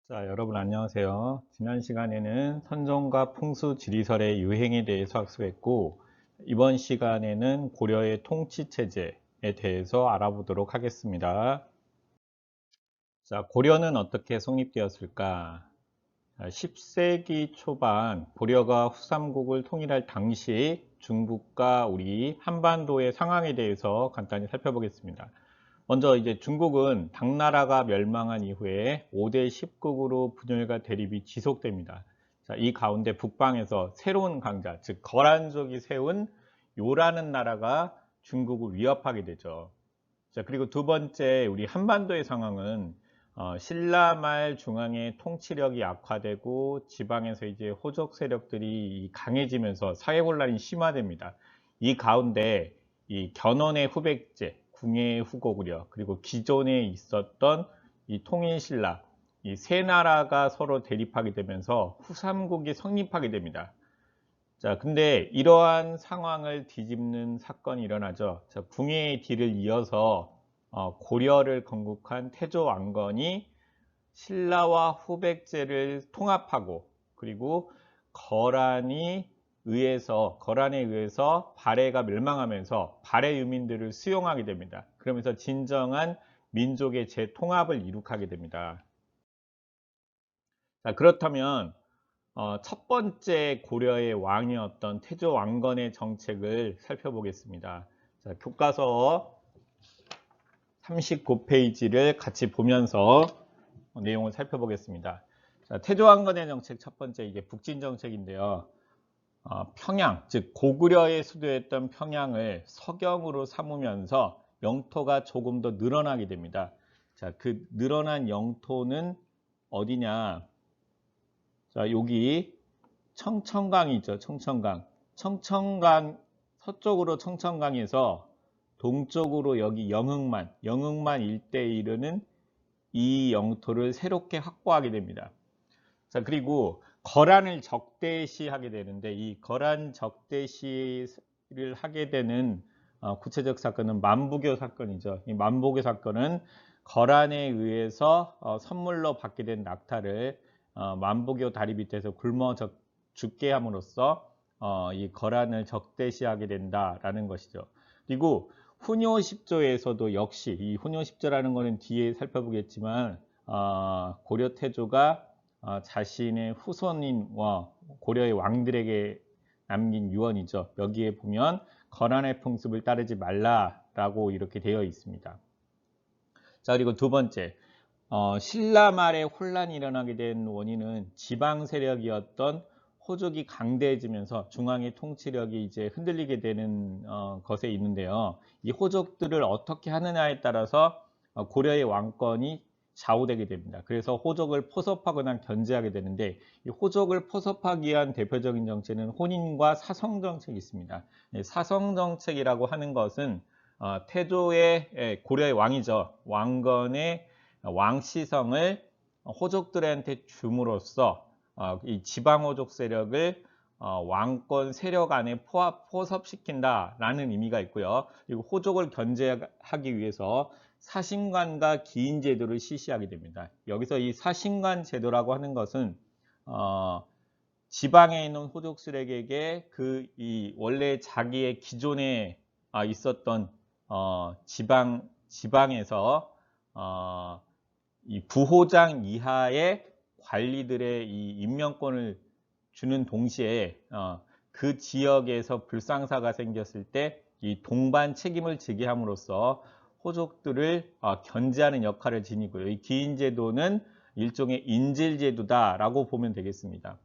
자, 여러분 안녕하세요. 지난 시간에는 선정과 풍수 지리설의 유행에 대해서 학습했고, 이번 시간에는 고려의 통치 체제에 대해서 알아보도록 하겠습니다. 자, 고려는 어떻게 성립되었을까? 10세기 초반 고려가 후삼국을 통일할 당시 중국과 우리 한반도의 상황에 대해서 간단히 살펴보겠습니다. 먼저 이제 중국은 당나라가 멸망한 이후에 5대 10국으로 분열과 대립이 지속됩니다. 자, 이 가운데 북방에서 새로운 강자, 즉 거란족이 세운 요라는 나라가 중국을 위협하게 되죠. 자, 그리고 두 번째, 우리 한반도의 상황은 신라 말 중앙의 통치력이 악화되고 지방에서 이제 호족 세력들이 강해지면서 사회 혼란이 심화됩니다. 이 가운데 이 견훤의 후백제, 궁예의 후고구려, 그리고 기존에 있었던 이 통일신라, 이 세 나라가 서로 대립하게 되면서 후삼국이 성립하게 됩니다. 자, 근데 이러한 상황을 뒤집는 사건이 일어나죠. 자, 궁예의 뒤를 이어서 고려를 건국한 태조 왕건이 신라와 후백제를 통합하고, 그리고 거란에 의해서 발해가 멸망하면서 발해 유민들을 수용하게 됩니다. 그러면서 진정한 민족의 재통합을 이룩하게 됩니다. 자, 그렇다면 첫 번째 고려의 왕이었던 태조 왕건의 정책을 살펴보겠습니다. 자, 교과서 39페이지를 같이 보면서 내용을 살펴보겠습니다. 자, 태조 왕건의 정책 첫 번째 이게 북진 정책인데요. 평양, 즉 고구려의 수도였던 평양을 서경으로 삼으면서 영토가 조금 더 늘어나게 됩니다. 자, 그 늘어난 영토는 어디냐? 자, 여기 청천강이 있죠. 청천강. 청천강, 서쪽으로 청천강에서 동쪽으로 여기 영흥만 일대에 이르는 이 영토를 새롭게 확보하게 됩니다. 자, 그리고 거란을 적대시하게 되는데, 이 거란 적대시를 하게 되는 구체적 사건은 만부교 사건이죠. 이 만부교 사건은 거란에 의해서 선물로 받게 된 낙타를 만부교 다리 밑에서 굶어 죽게 함으로써 이 거란을 적대시하게 된다라는 것이죠. 그리고 훈요 10조에서도 역시 이 훈요 10조라는 것은 뒤에 살펴보겠지만 고려 태조가 자신의 후손인 고려의 왕들에게 남긴 유언이죠. 여기에 보면 거란의 풍습을 따르지 말라라고 이렇게 되어 있습니다. 자, 그리고 두 번째, 신라 말에 혼란이 일어나게 된 원인은 지방 세력이었던 호족이 강대해지면서 중앙의 통치력이 이제 흔들리게 되는 것에 있는데요. 이 호족들을 어떻게 하느냐에 따라서 고려의 왕권이 좌우되게 됩니다. 그래서 호족을 포섭하거나 견제하게 되는데, 이 호족을 포섭하기 위한 대표적인 정책은 혼인과 사성 정책이 있습니다. 사성 정책이라고 하는 것은 태조의 고려의 왕이죠. 왕건의 왕시성을 호족들한테 줌으로써 이 지방호족 세력을 왕권 세력 안에 포섭시킨다라는 의미가 있고요. 그리고 호족을 견제하기 위해서 사신관과 기인 제도를 실시하게 됩니다. 여기서 이 사신관 제도라고 하는 것은 지방에 있는 호족 세력에게 이 원래 자기의 기존에 있었던 지방에서 이 부호장 이하의 관리들의 이 임명권을 주는 동시에 그 지역에서 불상사가 생겼을 때 이 동반 책임을 지게 함으로써 호족들을 견제하는 역할을 지니고요. 이 기인제도는 일종의 인질제도다라고 보면 되겠습니다.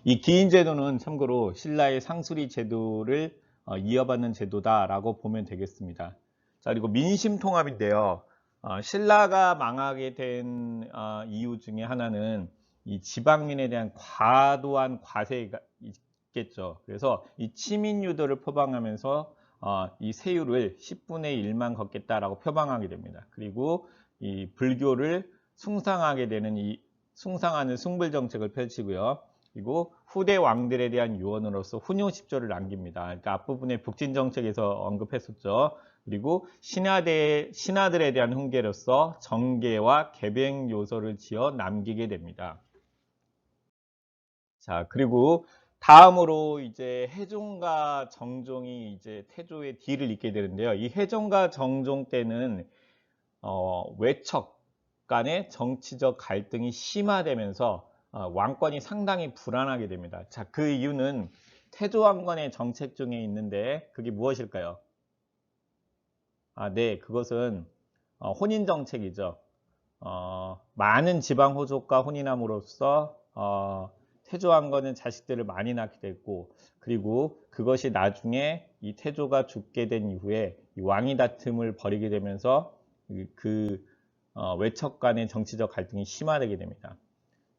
이 기인제도는 참고로 신라의 상수리 제도를 이어받는 제도다라고 보면 되겠습니다. 자, 그리고 민심통합인데요. 신라가 망하게 된 이유 중에 하나는 이 지방민에 대한 과도한 과세가 있겠죠. 그래서 이 치민 유도를 표방하면서 이 세율을 10분의 1만 걷겠다라고 표방하게 됩니다. 그리고 이 불교를 숭상하게 되는 숭상하는 숭불 정책을 펼치고요. 그리고 후대 왕들에 대한 유언으로서 훈요10조를 남깁니다. 그러니까 앞부분에 북진정책에서 언급했었죠. 그리고 신하들에 대한 훈계로서 정계와 계백 요소를 지어 남기게 됩니다. 자, 그리고 다음으로 이제 해종과 정종이 이제 태조의 뒤를 잇게 되는데요. 이 해종과 정종 때는 외척 간의 정치적 갈등이 심화되면서 왕권이 상당히 불안하게 됩니다. 자, 그 이유는 태조 왕건의 정책 중에 있는데 그게 무엇일까요? 네, 그것은 혼인 정책이죠. 많은 지방 호족과 혼인함으로써 태조 왕건은 자식들을 많이 낳게 됐고, 그리고 그것이 나중에 이 태조가 죽게 된 이후에 이 왕위 다툼을 벌이게 되면서 외척 간의 정치적 갈등이 심화되게 됩니다.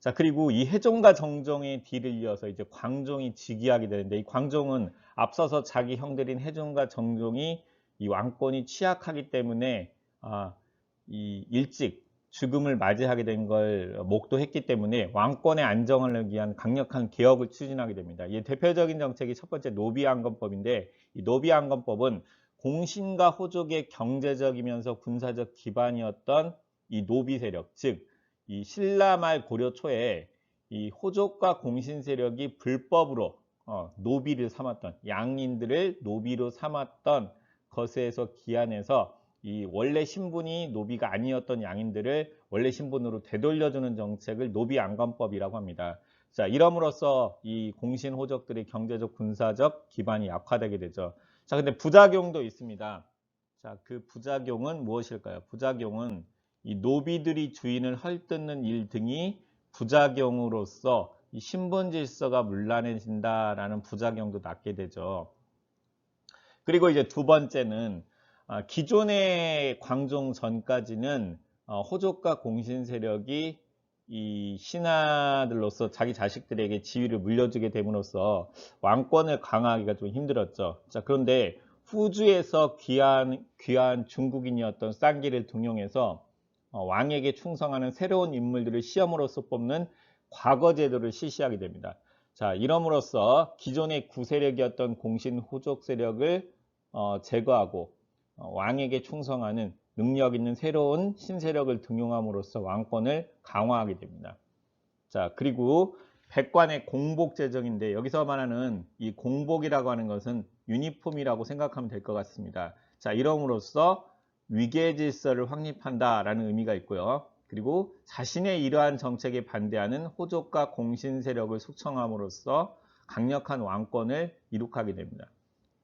자, 그리고 이 해종과 정종의 뒤를 이어서 이제 광종이 즉위하게 되는데, 이 광종은 앞서서 자기 형들인 해종과 정종이 이 왕권이 취약하기 때문에 이 일찍 죽음을 맞이하게 된 걸 목도했기 때문에 왕권의 안정을 위한 강력한 개혁을 추진하게 됩니다. 이 대표적인 정책이 첫 번째 노비안건법인데, 이 노비안건법은 공신과 호족의 경제적이면서 군사적 기반이었던 이 노비 세력, 즉 이 신라 말 고려 초에 이 호족과 공신 세력이 불법으로 노비를 삼았던, 양인들을 노비로 삼았던 것에서 기한해서 이 원래 신분이 노비가 아니었던 양인들을 원래 신분으로 되돌려주는 정책을 노비안건법이라고 합니다. 자, 이럼으로써 이 공신 호족들의 경제적 군사적 기반이 약화되게 되죠. 자, 근데 부작용도 있습니다. 자, 그 부작용은 무엇일까요? 부작용은 이 노비들이 주인을 헐뜯는 일 등이 부작용으로서 이 신분 질서가 문란해진다라는 부작용도 낳게 되죠. 그리고 이제 두 번째는 기존의 광종 전까지는 호족과 공신 세력이 이 신하들로서 자기 자식들에게 지위를 물려주게 됨으로써 왕권을 강화하기가 좀 힘들었죠. 자, 그런데 후주에서 귀한 중국인이었던 쌍기를 등용해서 왕에게 충성하는 새로운 인물들을 시험으로서 뽑는 과거 제도를 실시하게 됩니다. 자, 이럼으로써 기존의 구세력이었던 공신 호족 세력을 제거하고 왕에게 충성하는 능력 있는 새로운 신세력을 등용함으로써 왕권을 강화하게 됩니다. 자, 그리고 백관의 공복 제정인데, 여기서 말하는 이 공복이라고 하는 것은 유니폼이라고 생각하면 될 것 같습니다. 자, 이럼으로써 위계 질서를 확립한다라는 의미가 있고요. 그리고 자신의 이러한 정책에 반대하는 호족과 공신 세력을 숙청함으로써 강력한 왕권을 이룩하게 됩니다.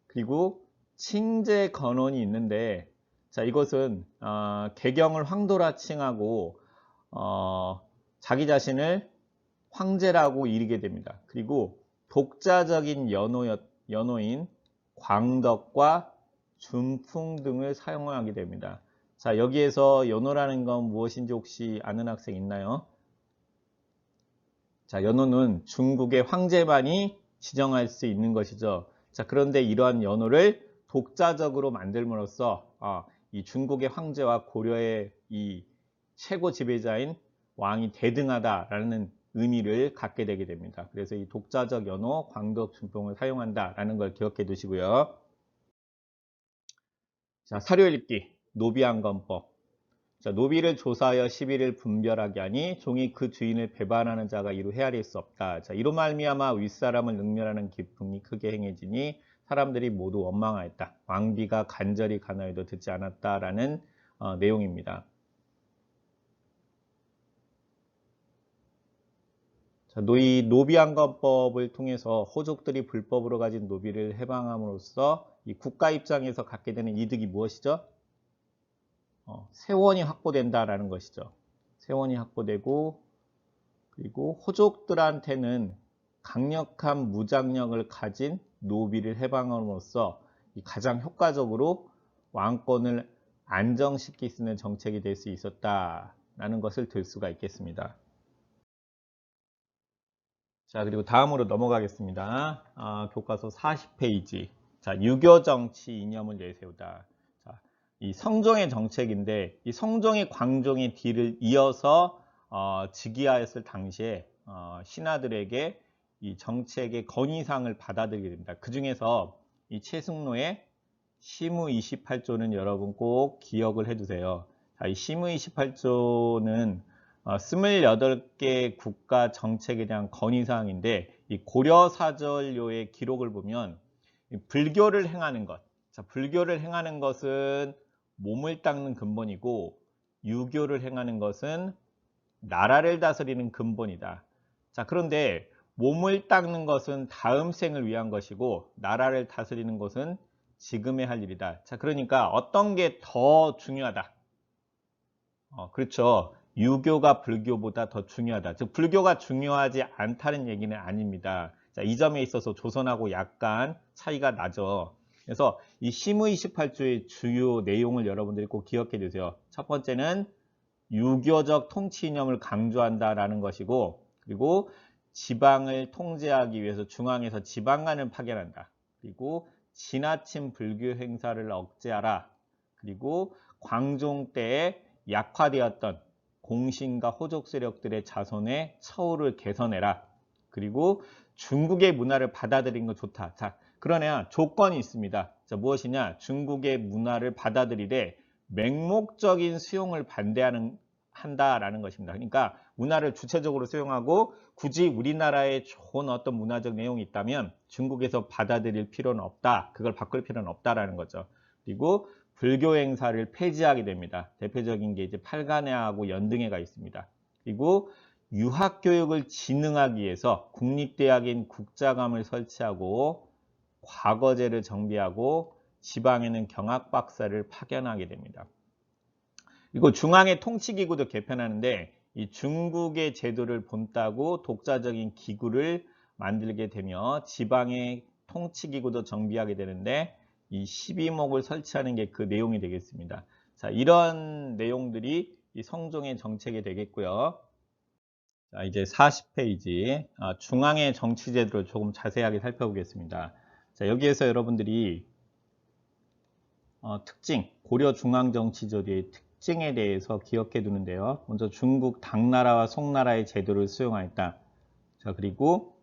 그리고 칭제 건원이 있는데, 자, 이것은 개경을 황도라 칭하고 자기 자신을 황제라고 이르게 됩니다. 그리고 독자적인 연호인 광덕과 준풍 등을 사용하게 됩니다. 자, 여기에서 연호라는 건 무엇인지 혹시 아는 학생 있나요? 자, 연호는 중국의 황제만이 지정할 수 있는 것이죠. 자, 그런데 이러한 연호를 독자적으로 만들므로써 이 중국의 황제와 고려의 이 최고 지배자인 왕이 대등하다라는 의미를 갖게 되게 됩니다. 그래서 이 독자적 연호, 광덕, 준풍을 사용한다라는 걸 기억해 두시고요. 자, 사료 읽기, 노비안건법. 자, 노비를 조사하여 시비를 분별하게 하니 종이 그 주인을 배반하는 자가 이루 헤아릴 수 없다. 자, 이로 말미암아 윗사람을 능멸하는 기풍이 크게 행해지니 사람들이 모두 원망하였다. 왕비가 간절히 간하여도 듣지 않았다라는 내용입니다. 자, 노비안건법을 통해서 호족들이 불법으로 가진 노비를 해방함으로써 이 국가 입장에서 갖게 되는 이득이 무엇이죠? 세원이 확보된다라는 것이죠. 세원이 확보되고, 그리고 호족들한테는 강력한 무장력을 가진 노비를 해방함으로써 가장 효과적으로 왕권을 안정시킬 수 있는 정책이 될 수 있었다라는 것을 들 수가 있겠습니다. 자, 그리고 다음으로 넘어가겠습니다. 교과서 40페이지. 자, 유교정치 이념을 내세우다. 자, 이 성종의 정책인데, 이 성종이 광종의 뒤를 이어서 즉위하였을 당시에 신하들에게 이 정책의 건의사항을 받아들이게 됩니다. 그 중에서 이 최승로의 시무 28조는 여러분 꼭 기억을 해두세요. 자, 이 시무 28조는 28개 국가 정책에 대한 건의사항인데 이 고려사절료의 기록을 보면 불교를 행하는 것, 자, 불교를 행하는 것은 몸을 닦는 근본이고 유교를 행하는 것은 나라를 다스리는 근본이다. 자, 그런데 몸을 닦는 것은 다음 생을 위한 것이고 나라를 다스리는 것은 지금에 할 일이다. 자, 그러니까 어떤 게 더 중요하다? 그렇죠. 유교가 불교보다 더 중요하다. 즉, 불교가 중요하지 않다는 얘기는 아닙니다. 자, 이 점에 있어서 조선하고 약간 차이가 나죠. 그래서 이 시무 28조의 주요 내용을 여러분들이 꼭 기억해 두세요. 첫 번째는 유교적 통치 이념을 강조한다라는 것이고, 그리고 지방을 통제하기 위해서 중앙에서 지방간을 파견한다. 그리고 지나친 불교 행사를 억제하라. 그리고 광종 때에 약화되었던 공신과 호족 세력들의 자손의 처우를 개선해라. 그리고 중국의 문화를 받아들이는 거 좋다. 자, 그러나 조건이 있습니다. 자, 무엇이냐? 중국의 문화를 받아들이되 맹목적인 수용을 한다라는 것입니다. 그러니까 문화를 주체적으로 수용하고 굳이 우리나라에 좋은 어떤 문화적 내용이 있다면 중국에서 받아들일 필요는 없다. 그걸 바꿀 필요는 없다라는 거죠. 그리고 불교 행사를 폐지하게 됩니다. 대표적인 게 이제 팔간회하고 연등회가 있습니다. 그리고 유학교육을 진흥하기 위해서 국립대학인 국자감을 설치하고 과거제를 정비하고 지방에는 경학박사를 파견하게 됩니다. 그리고 중앙의 통치기구도 개편하는데 이 중국의 제도를 본따고 독자적인 기구를 만들게 되며 지방의 통치기구도 정비하게 되는데 이 12목을 설치하는 게 그 내용이 되겠습니다. 자, 이런 내용들이 이 성종의 정책이 되겠고요. 자, 이제 40페이지 중앙의 정치제도를 조금 자세하게 살펴보겠습니다. 자, 여기에서 여러분들이 특징, 고려 중앙정치제도의 특징에 대해서 기억해 두는데요. 먼저 중국 당나라와 송나라의 제도를 수용하였다. 자, 그리고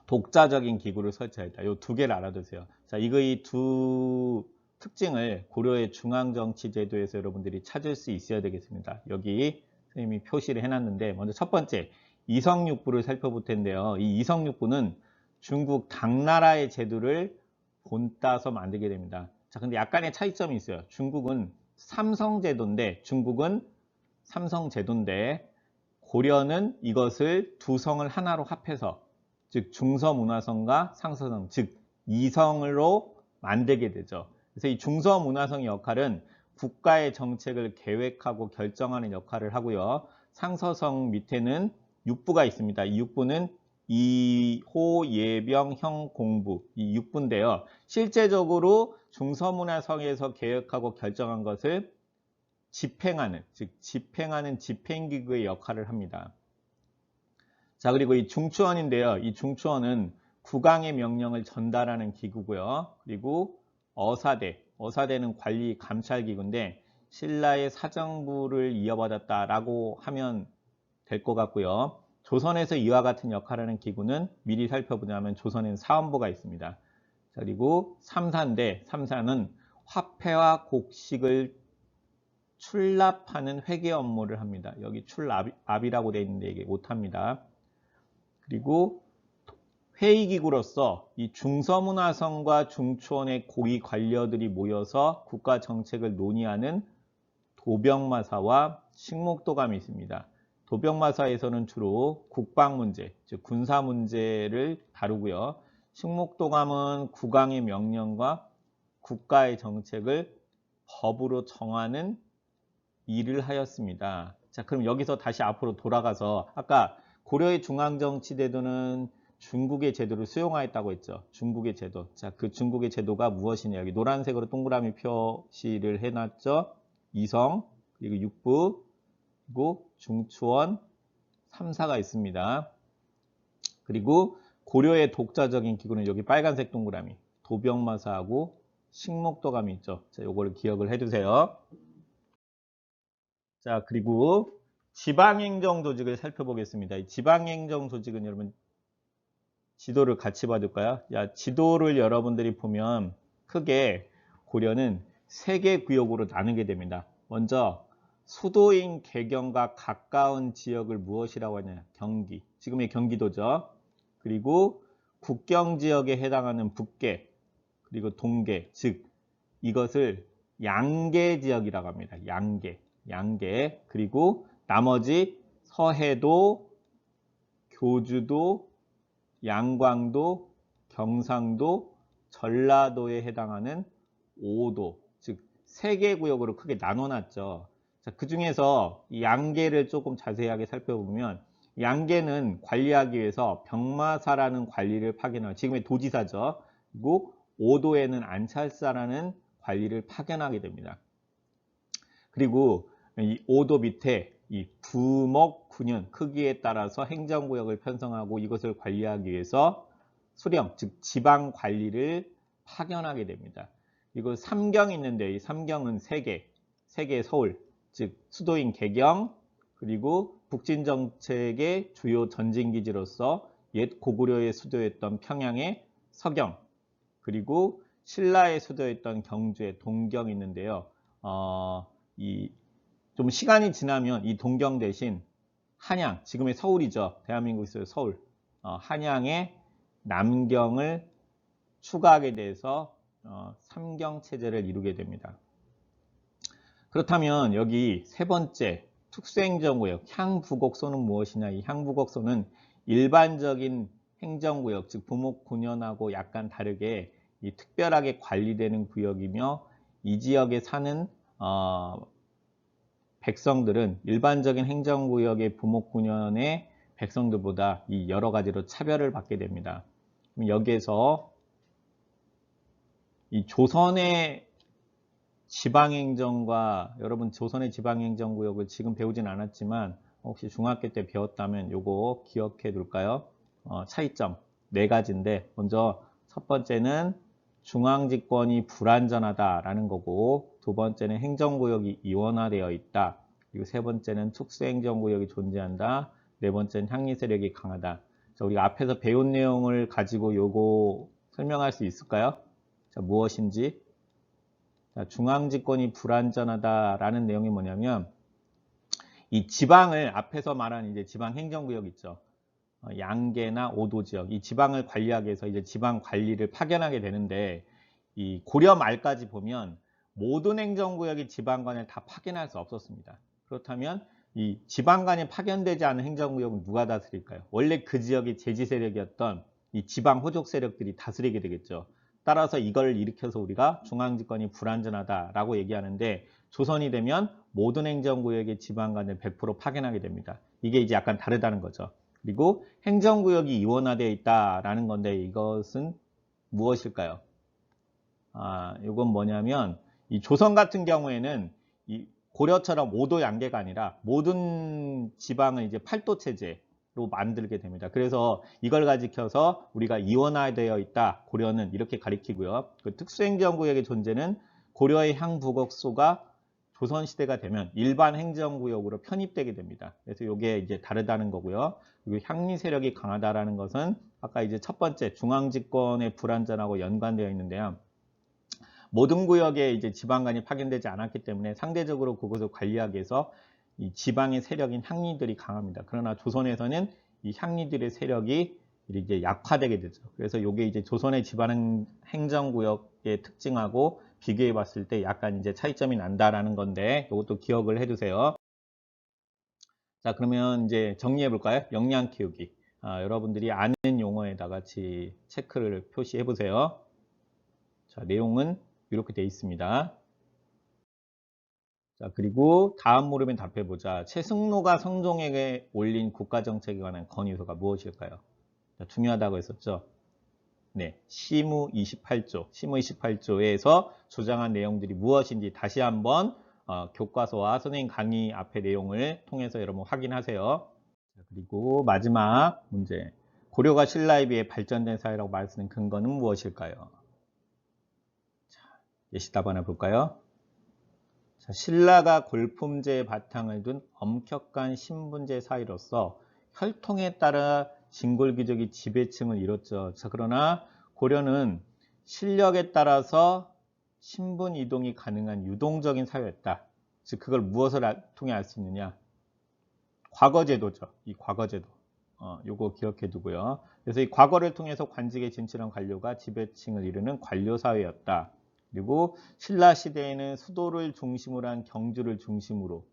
독자적인 기구를 설치하였다. 이 두 개를 알아두세요. 자, 이 두 특징을 고려의 중앙정치제도에서 여러분들이 찾을 수 있어야 되겠습니다. 여기 선생님이 표시를 해놨는데, 먼저 첫 번째, 이성육부를 살펴볼 텐데요. 이 이성육부는 중국 당나라의 제도를 본따서 만들게 됩니다. 자, 근데 약간의 차이점이 있어요. 중국은 삼성제도인데 고려는 이것을 두 성을 하나로 합해서 즉 중서문화성과 상서성 즉 이성으로 만들게 되죠. 그래서 이 중서문화성의 역할은 국가의 정책을 계획하고 결정하는 역할을 하고요. 상서성 밑에는 육부가 있습니다. 이 육부는 이호, 예병, 형, 공부 이 육부인데요. 실제적으로 중서문화성에서 계획하고 결정한 것을 집행하는 집행기구의 역할을 합니다. 자, 그리고 이 중추원인데요. 이 중추원은 국왕의 명령을 전달하는 기구고요. 그리고 어사대는 관리 감찰 기구인데 신라의 사정부를 이어받았다라고 하면 될 것 같고요. 조선에서 이와 같은 역할을 하는 기구는 미리 살펴보자면 조선에는 사헌부가 있습니다. 자, 그리고 삼사는 화폐와 곡식을 출납하는 회계 업무를 합니다. 여기 출납이라고 되어 있는데 이게 못합니다. 그리고 회의기구로서 이 중서문화성과 중추원의 고위 관료들이 모여서 국가 정책을 논의하는 도병마사와 식목도감이 있습니다. 도병마사에서는 주로 국방 문제, 즉 군사 문제를 다루고요. 식목도감은 국왕의 명령과 국가의 정책을 법으로 정하는 일을 하였습니다. 자, 그럼 여기서 다시 앞으로 돌아가서 아까 고려의 중앙정치제도는 중국의 제도를 수용하였다고 했죠. 중국의 제도. 자, 그 중국의 제도가 무엇이냐. 여기 노란색으로 동그라미 표시를 해놨죠. 이성, 그리고 육부, 그리고 중추원, 삼사가 있습니다. 그리고 고려의 독자적인 기구는 여기 빨간색 동그라미, 도병마사하고 식목도감이 있죠. 자, 요거를 기억을 해두세요. 자, 그리고 지방행정 조직을 살펴보겠습니다. 이 지방행정 조직은 여러분 지도를 같이 봐둘까요? 야, 지도를 여러분들이 보면 크게 고려는 3개 구역으로 나누게 됩니다. 먼저 수도인 개경과 가까운 지역을 무엇이라고 하냐? 경기. 지금의 경기도죠. 그리고 국경 지역에 해당하는 북계, 그리고 동계, 즉 이것을 양계 지역이라고 합니다. 양계. 그리고 나머지 서해도, 교주도, 양광도, 경상도, 전라도에 해당하는 5도, 즉 3개 구역으로 크게 나눠놨죠. 자, 그 중에서 이 양계를 조금 자세하게 살펴보면 양계는 관리하기 위해서 병마사라는 관리를 파견하고, 지금의 도지사죠. 그리고 5도에는 안찰사라는 관리를 파견하게 됩니다. 그리고 이 5도 밑에 이 부목, 군현 크기에 따라서 행정구역을 편성하고 이것을 관리하기 위해서 수령, 즉 지방 관리를 파견하게 됩니다. 그리고 삼경이 있는데 이 삼경은 3개 서울, 즉 수도인 개경, 그리고 북진정책의 주요 전진기지로서 옛 고구려의 수도였던 평양의 서경, 그리고 신라의 수도였던 경주의 동경이 있는데요. 좀 시간이 지나면 이 동경 대신 한양, 지금의 서울이죠. 대한민국에서 서울, 한양의 남경을 추가하게 돼서 삼경체제를 이루게 됩니다. 그렇다면 여기 3번째 특수행정구역 향부곡소는 무엇이냐? 이 향부곡소는 일반적인 행정구역, 즉 부목군현하고 약간 다르게 이 특별하게 관리되는 구역이며 이 지역에 사는 백성들은 일반적인 행정구역의 부목군현의 백성들보다 이 여러 가지로 차별을 받게 됩니다. 그럼 여기에서 이 조선의 지방행정과, 여러분 조선의 지방행정구역을 지금 배우진 않았지만 혹시 중학교 때 배웠다면 요거 기억해 둘까요? 차이점 4가지인데, 먼저 첫 번째는 중앙집권이 불완전하다라는 거고, 두 번째는 행정구역이 이원화되어 있다, 그리고 세 번째는 특수행정구역이 존재한다, 네 번째는 향리세력이 강하다. 자, 우리가 앞에서 배운 내용을 가지고 요거 설명할 수 있을까요? 자, 무엇인지. 자, 중앙집권이 불완전하다라는 내용이 뭐냐면, 이 지방을, 앞에서 말한 이제 지방행정구역 있죠. 양계나 5도 지역, 이 지방을 관리하기 위해서 이제 지방 관리를 파견하게 되는데, 이 고려 말까지 보면 모든 행정구역이 지방관을 다 파견할 수 없었습니다. 그렇다면 이 지방관이 파견되지 않은 행정구역은 누가 다스릴까요? 원래 그 지역이 제지 세력이었던 이 지방 호족 세력들이 다스리게 되겠죠. 따라서 이걸 일으켜서 우리가 중앙집권이 불완전하다라고 얘기하는데, 조선이 되면 모든 행정구역의 지방관을 100% 파견하게 됩니다. 이게 이제 약간 다르다는 거죠. 그리고 행정구역이 이원화되어 있다라는 건데, 이것은 무엇일까요? 이건 뭐냐면, 이 조선 같은 경우에는 이 고려처럼 5도 양계가 아니라 모든 지방을 이제 8도 체제로 만들게 됩니다. 그래서 이걸 가지켜서 우리가 이원화되어 있다, 고려는 이렇게 가리키고요. 그 특수행정구역의 존재는 고려의 향부곡소가 조선시대가 되면 일반 행정구역으로 편입되게 됩니다. 그래서 이게 이제 다르다는 거고요. 그리고 향리 세력이 강하다라는 것은 아까 이제 첫 번째 중앙집권의 불완전하고 연관되어 있는데요. 모든 구역에 이제 지방관이 파견되지 않았기 때문에 상대적으로 그것을 관리하기 위해서 이 지방의 세력인 향리들이 강합니다. 그러나 조선에서는 이 향리들의 세력이 이제 약화되게 되죠. 그래서 이게 이제 조선의 지방 행정구역의 특징하고 비교해 봤을 때 약간 이제 차이점이 난다라는 건데, 이것도 기억을 해 두세요. 자, 그러면 이제 정리해 볼까요? 역량 키우기. 여러분들이 아는 용어에다 같이 체크를 표시해 보세요. 자, 내용은 이렇게 되어 있습니다. 자, 그리고 다음 물음에 답해 보자. 최승로가 성종에게 올린 국가정책에 관한 건의서가 무엇일까요? 자, 중요하다고 했었죠. 네, 시무 28조에서 주장한 내용들이 무엇인지 다시 한번 교과서와 선생님 강의 앞의 내용을 통해서 여러분 확인하세요. 자, 그리고 마지막 문제. 고려가 신라에 비해 발전된 사회라고 말씀하는 근거는 무엇일까요? 자, 예시 답 하나 볼까요? 자, 신라가 골품제의 바탕을 둔 엄격한 신분제 사회로서 혈통에 따라 진골귀족이 지배층을 이뤘죠. 자, 그러나 고려는 실력에 따라서 신분 이동이 가능한 유동적인 사회였다. 즉 그걸 무엇을 통해 알 수 있느냐? 과거제도죠. 이 과거제도. 요거 기억해 두고요. 그래서 이 과거를 통해서 관직에 진출한 관료가 지배층을 이루는 관료사회였다. 그리고 신라 시대에는 수도를 중심으로 한 경주를 중심으로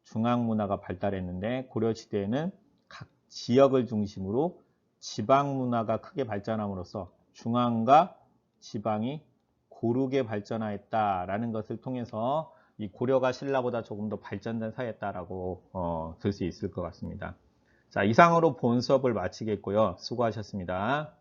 중앙문화가 발달했는데 고려 시대에는 각 지역을 중심으로 지방문화가 크게 발전함으로써 중앙과 지방이 고르게 발전하였다라는 것을 통해서 이 고려가 신라보다 조금 더 발전된 사회였다라고 들 수 있을 것 같습니다. 자, 이상으로 본 수업을 마치겠고요. 수고하셨습니다.